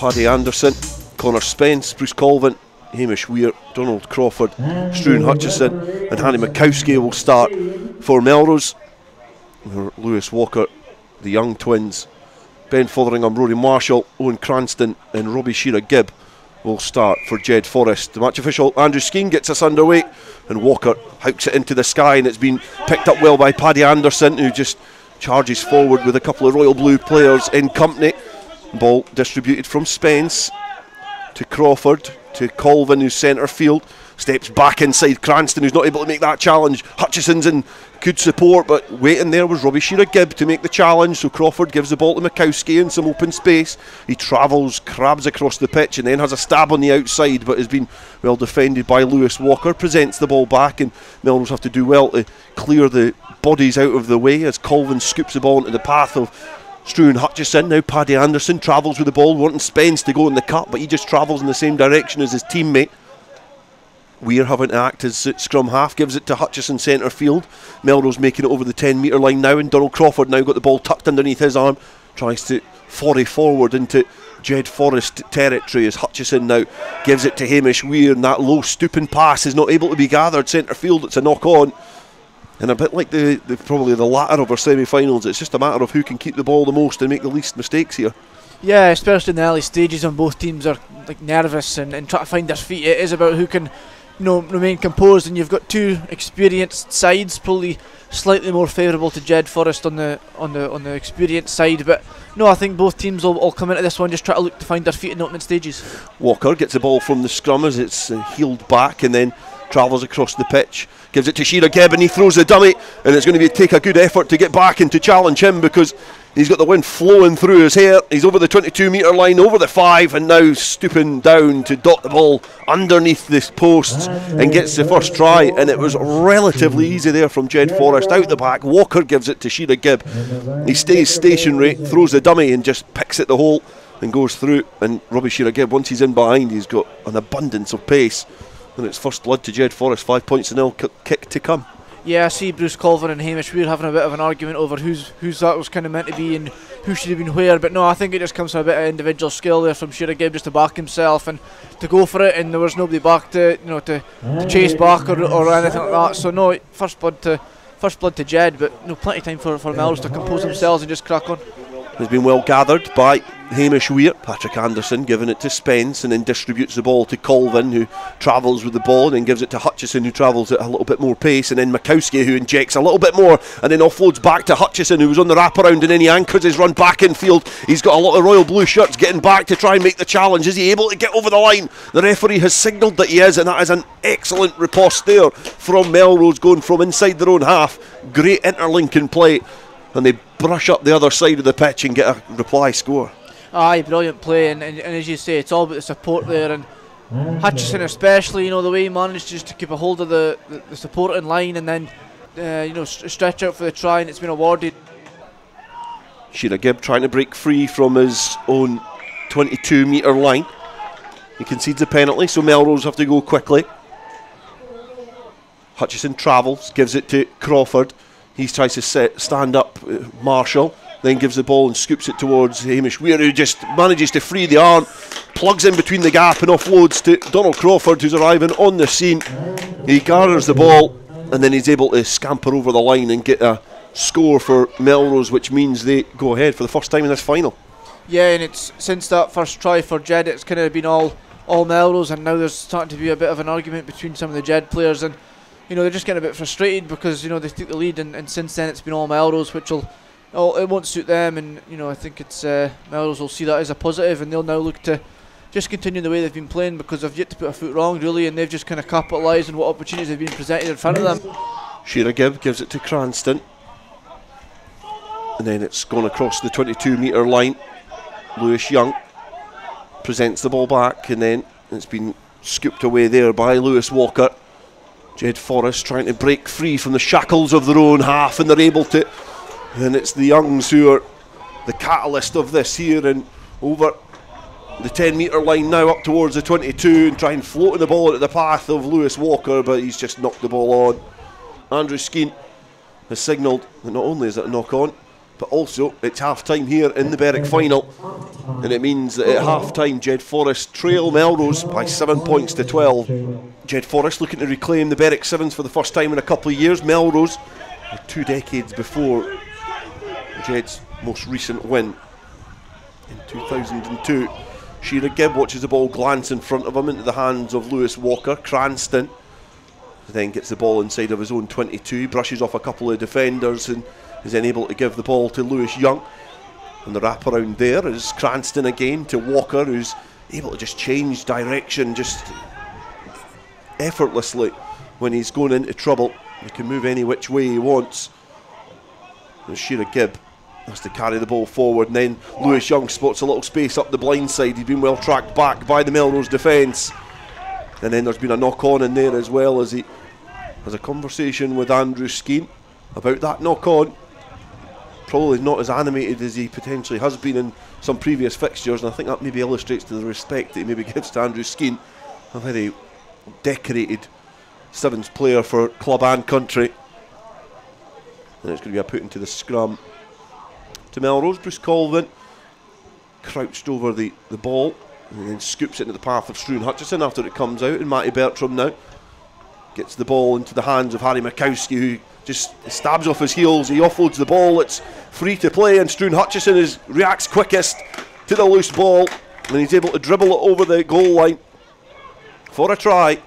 Paddy Anderson, Connor Spence, Bruce Colvin, Hamish Weir, Donald Crawford, Struan Hutchison and Harry Mikowski will start for Melrose. Lewis Walker, the young twins, Ben Fotheringham, Rory Marshall, Owen Cranston and Robbie Shearer-Gibb will start for JEDFOREST. The match official Andrew Skeen gets us underway, and Walker hooks it into the sky, and it's been picked up well by Paddy Anderson, who just charges forward with a couple of Royal Blue players in company. Ball distributed from Spence to Crawford to Colvin, who's centre field, steps back inside Cranston, who's not able to make that challenge. Hutchison's in good support, but waiting there was Robbie Shearer-Gibb to make the challenge, so Crawford gives the ball to Mikowski in some open space. He travels, crabs across the pitch and then has a stab on the outside, but has been well defended by Lewis Walker. Presents the ball back, and Melrose have to do well to clear the bodies out of the way as Colvin scoops the ball into the path of Struan Hutchison. Now Paddy Anderson travels with the ball, wanting Spence to go in the cut, but he just travels in the same direction as his teammate. Weir having to act as scrum half, gives it to Hutchison centre field. Melrose making it over the 10 metre line now, and Donald Crawford now got the ball tucked underneath his arm, tries to foray forward into JEDFOREST territory as Hutchison now gives it to Hamish Weir, and that low stooping pass is not able to be gathered centre field. It's a knock on, and a bit like probably the latter of our semi-finals, it's just a matter of who can keep the ball the most and make the least mistakes here. Yeah, especially in the early stages when both teams are like nervous and trying to find their feet. It is about who can, you know, remain composed, and you've got two experienced sides, probably slightly more favourable to JEDFOREST on the experienced side, but no, I think both teams will come into this one just try to look to find their feet in opening stages. Walker gets the ball from the scrum as it's heeled back and then travels across the pitch, gives it to Shearer-Gibb, and he throws the dummy, and it's going to take a good effort to get back and to challenge him because he's got the wind flowing through his hair. He's over the 22 metre line, over the 5, and now stooping down to dot the ball underneath this post and gets the first try, and it was relatively easy there from JEDFOREST out the back. Walker gives it to Shearer-Gibb. He stays stationary, throws the dummy and just picks at the hole and goes through, and Robbie Shearer-Gibb, once he's in behind, he's got an abundance of pace, and it's first blood to JEDFOREST, 5 points to nil kick to come. Yeah, I see Bruce Colvin and Hamish Weir having a bit of an argument over whose that was kind of meant to be and who should have been where, but no, I think it just comes from a bit of individual skill there from Shearer-Gibb just to back himself and to go for it, and there was nobody back to, you know, to chase back or anything like that. So no, first blood to Jed, but no, plenty of time for Melrose to compose themselves and just crack on. Has been well gathered by Hamish Weir. Patrick Anderson giving it to Spence and then distributes the ball to Colvin, who travels with the ball and then gives it to Hutchison, who travels at a little bit more pace, and then Mikowski, who injects a little bit more and then offloads back to Hutchison, who was on the wraparound, and then he anchors his run back in field. He's got a lot of Royal Blue shirts getting back to try and make the challenge. Is he able to get over the line? The referee has signalled that he is, and that is an excellent riposte there from Melrose, going from inside their own half. Great interlinking play, and they brush up the other side of the pitch and get a reply score. Aye, brilliant play, and as you say, it's all about the support there, and Hutchison especially, you know, the way he managed just to keep a hold of the supporting line and then you know, stretch out for the try, and it's been awarded. Shearer-Gibb trying to break free from his own 22 metre line. He concedes a penalty, so Melrose have to go quickly. Hutchison travels, gives it to Crawford. He tries to stand up Marshall, then gives the ball and scoops it towards Hamish Weir, who just manages to free the arm, plugs in between the gap and offloads to Donald Crawford, who's arriving on the scene. He gathers the ball and then he's able to scamper over the line and get a score for Melrose, which means they go ahead for the first time in this final. Yeah, and it's since that first try for Jed, it's kind of been all Melrose, and now there's starting to be a bit of an argument between some of the Jed players, and you know, they're just getting a bit frustrated because, you know, they took the lead, and since then it's been all Melrose, which it won't suit them, and you know, I think it's Melrose will see that as a positive, and they'll now look to just continue the way they've been playing because they've yet to put a foot wrong really, and they've just kind of capitalised on what opportunities have been presented in front of them. Shearer-Gibb gives it to Cranston, and then it's gone across the 22 metre line. Lewis Young presents the ball back, and then it's been scooped away there by Lewis Walker. JEDFOREST trying to break free from the shackles of their own half, and they're able to, and it's the Youngs who are the catalyst of this here, and over the 10 metre line now up towards the 22 and try and float the ball into the path of Lewis Walker, but he's just knocked the ball on. Andrew Skeen has signalled that not only is it a knock on, but also it's half-time here in the Berwick final, and it means that at half-time JEDFOREST trail Melrose by 7 points to 12. JEDFOREST looking to reclaim the Berwick Sevens for the first time in a couple of years. Melrose, 2 decades before Jed's most recent win in 2002. Shearer Gibb watches the ball glance in front of him into the hands of Lewis Walker. Cranston then gets the ball inside of his own 22, brushes off a couple of defenders and is then able to give the ball to Lewis Young. And the wraparound there is Cranston again to Walker, who's able to just change direction just effortlessly when he's going into trouble. He can move any which way he wants. And Shearer Gibb has to carry the ball forward, and then Lewis Young spots a little space up the blind side. He's been well tracked back by the Melrose defence, and then there's been a knock on in there as well, as he has a conversation with Andrew Skeen about that knock on. Probably not as animated as he potentially has been in some previous fixtures, and I think that maybe illustrates to the respect that he maybe gives to Andrew Skeen, a very decorated Sevens player for club and country. And it's going to be a put into the scrum to Melrose. Bruce Colvin crouched over the ball and then scoops it into the path of Struan Hutchison after it comes out, and Matty Bertram now gets the ball into the hands of Harry Mikowski, who just stabs off his heels. He offloads the ball, it's free to play, and Struan Hutchison reacts quickest to the loose ball, and he's able to dribble it over the goal line for a try,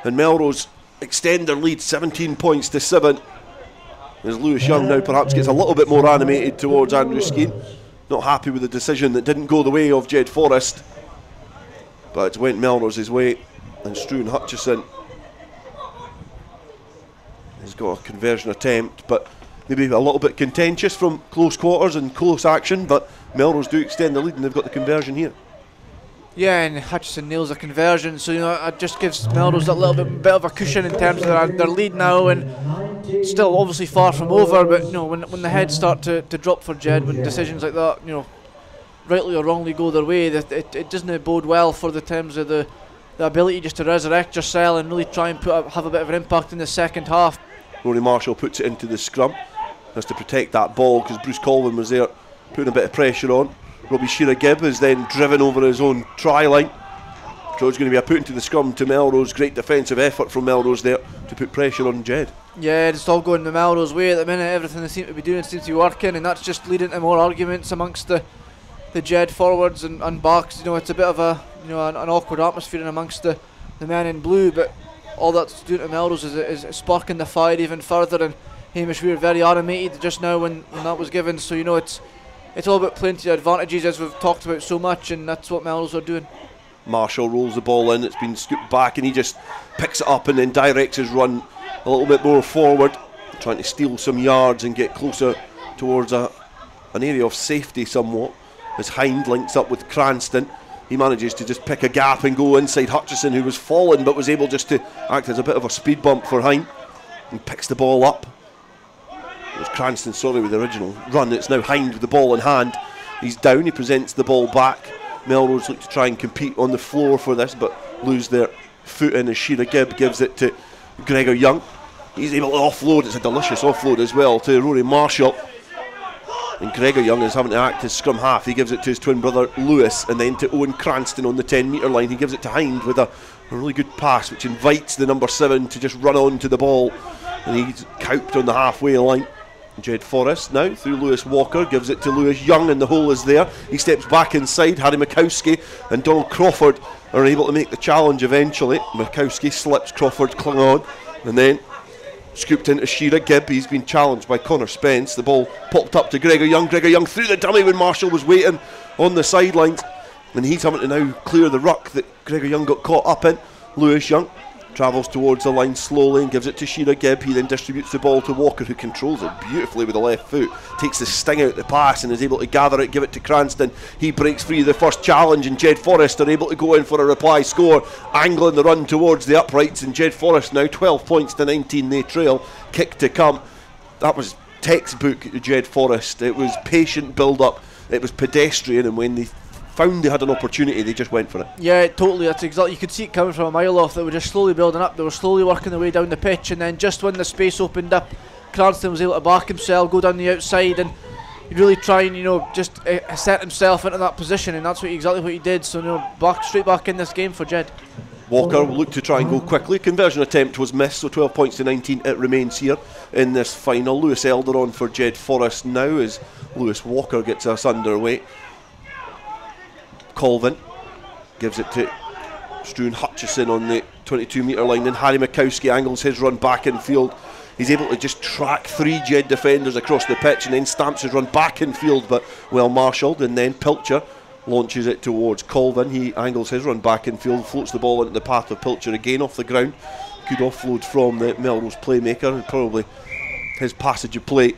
and Melrose extend their lead 17 points to 7. As Lewis Young now perhaps gets a little bit more animated towards Andrew Skeen. Not happy with the decision that didn't go the way of JEDFOREST, but it went Melrose's way, and Struan Hutchison has got a conversion attempt, but maybe a little bit contentious from close quarters and close action, but Melrose do extend the lead and they've got the conversion here. Yeah, and Hutchison nails a conversion, so it just gives Melrose a little bit of a cushion in terms of their lead now, and still obviously far from over. But when the heads start to drop for Jed, when decisions like that, rightly or wrongly go their way, that it doesn't bode well for the terms of the ability just to resurrect yourself and really try and have a bit of an impact in the second half. Rory Marshall puts it into the scrum, has to protect that ball because Bruce Colvin was there putting a bit of pressure on. Robbie Shearer Gibb is then driven over his own try line. So it's going to be a put into the scrum to Melrose. Great defensive effort from Melrose there to put pressure on Jed. Yeah, it's all going the Melrose way at the minute. Everything they seem to be doing seems to be working, and that's just leading to more arguments amongst the Jed forwards and backs. It's a bit of an awkward atmosphere in amongst the men in blue, but all that's doing to Melrose is sparking the fire even further. And Hamish Weir very animated just now when that was given. So it's all about plenty of advantages, as we've talked about so much, and that's what Melrose are doing. Marshall rolls the ball in, it's been scooped back, and he just picks it up and then directs his run a little bit more forward, trying to steal some yards and get closer towards an area of safety somewhat. As Hind links up with Cranston, he manages to just pick a gap and go inside Hutchison, who was falling but was able just to act as a bit of a speed bump for Hind, and picks the ball up. It was Cranston, sorry, with the original run. It's now Hind with the ball in hand. He's down, he presents the ball back. Melrose look to try and compete on the floor for this, but lose their foot in as Shearer Gibb gives it to Gregor Young. He's able to offload, it's a delicious offload as well, to Rory Marshall. And Gregor Young is having to act as scrum half. He gives it to his twin brother Lewis, and then to Euan Cranston on the 10-metre line. He gives it to Hind with a really good pass, which invites the number 7 to just run on to the ball, and he's cowped on the halfway line. JEDFOREST now through Lewis Walker, gives it to Lewis Young, and the hole is there. He steps back inside. Harry Mikowski and Donald Crawford are able to make the challenge eventually. Mikowski slips, Crawford clung on, and then scooped into Shearer Gibb. He's been challenged by Connor Spence. The ball popped up to Gregor Young. Gregor Young through the dummy when Marshall was waiting on the sidelines, and he's having to now clear the ruck that Gregor Young got caught up in. Lewis Young travels towards the line slowly and gives it to Shearer Gibb. He then distributes the ball to Walker, who controls it beautifully with the left foot, takes the sting out the pass and is able to gather it, give it to Cranston. He breaks free of the first challenge, and JEDFOREST are able to go in for a reply score, angling the run towards the uprights, and JEDFOREST now 12 points to 19 they trail. Kick to come. That was textbook JEDFOREST. It was patient build up, it was pedestrian, and when they found they had an opportunity, they just went for it. Yeah, totally. That's exactly. You could see it coming from a mile off. They were just slowly building up. They were slowly working their way down the pitch, and then just when the space opened up, Cranston was able to back himself, go down the outside, and he'd really try and, you know, just set himself into that position, and that's exactly what he did. So, you know, straight back in this game for Jed. Walker will look to try and go quickly. Conversion attempt was missed, so 12 points to 19 it remains here in this final. Lewis Elder on for JEDFOREST now as Lewis Walker gets us underway. Colvin gives it to Struan Hutchison on the 22-metre line. Then Harry Mikowski angles his run back in field. He's able to just track 3 Jed defenders across the pitch and then stamps his run back in field, but well marshalled. And then Pilcher launches it towards Colvin. He angles his run back in field, floats the ball into the path of Pilcher again off the ground. Good offload from the Melrose playmaker, and probably his passage of play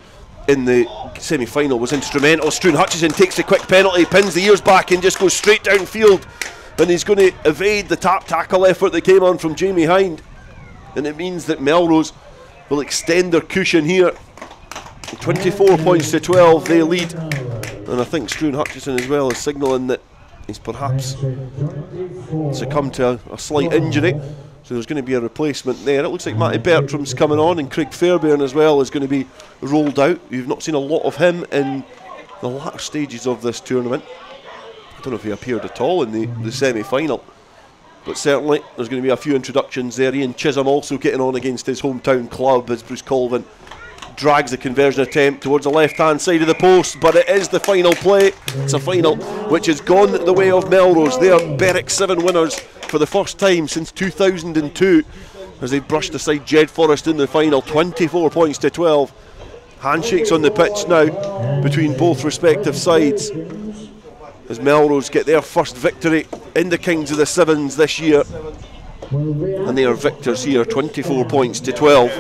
in the semi-final was instrumental. Struan Hutchison takes the quick penalty, pins the ears back and just goes straight downfield, and he's going to evade the tap tackle effort that came on from Jamie Hind, and it means that Melrose will extend their cushion here. 24 points to 12 they lead. And I think Struan Hutchison as well is signalling that he's perhaps succumbed to a slight injury. So there's going to be a replacement there. It looks like Matty Bertram's coming on, and Craig Fairbairn as well is going to be rolled out. You've not seen a lot of him in the latter stages of this tournament. I don't know if he appeared at all in the semi-final, but certainly there's going to be a few introductions there. Ian Chisholm also getting on against his hometown club as Bruce Colvin drags the conversion attempt towards the left-hand side of the post, but it is the final play. It's a final which has gone the way of Melrose. They are Berwick 7 winners for the first time since 2002 as they brushed aside JEDFOREST in the final. 24 points to 12. Handshakes on the pitch now between both respective sides as Melrose get their first victory in the Kings of the Sevens this year, and they are victors here, 24 points to 12.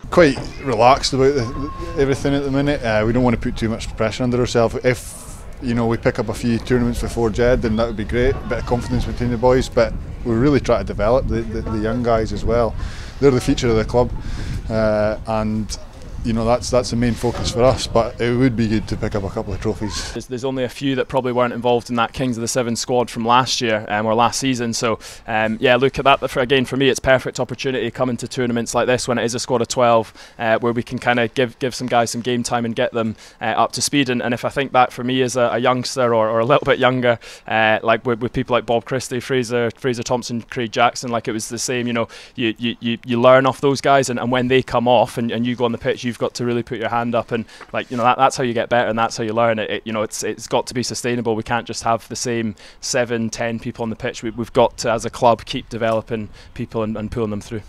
Quite relaxed about everything at the minute. We don't want to put too much pressure under ourselves. If, you know, we pick up a few tournaments before Jed, then that would be great. A bit of confidence between the boys, but we really try to develop the young guys as well. They're the future of the club, and you know, that's the main focus for us, but it would be good to pick up a couple of trophies. There's only a few that probably weren't involved in that Kings of the Seven squad from last year or last season, so yeah, look at that. Again, for me, it's perfect opportunity coming to tournaments like this when it is a squad of 12, where we can kind of give some guys some game time and get them up to speed. And if I think back for me as a youngster or a little bit younger, like with people like Bob Christie, Fraser Thompson, Craig Jackson, like it was the same. You know, you learn off those guys, and when they come off and you go on the pitch, you've got to really put your hand up, and like, you know, that's how you get better, and that's how you learn it. You know, it's got to be sustainable. We can't just have the same 7-10 people on the pitch. We've got to, as a club, keep developing people and pulling them through.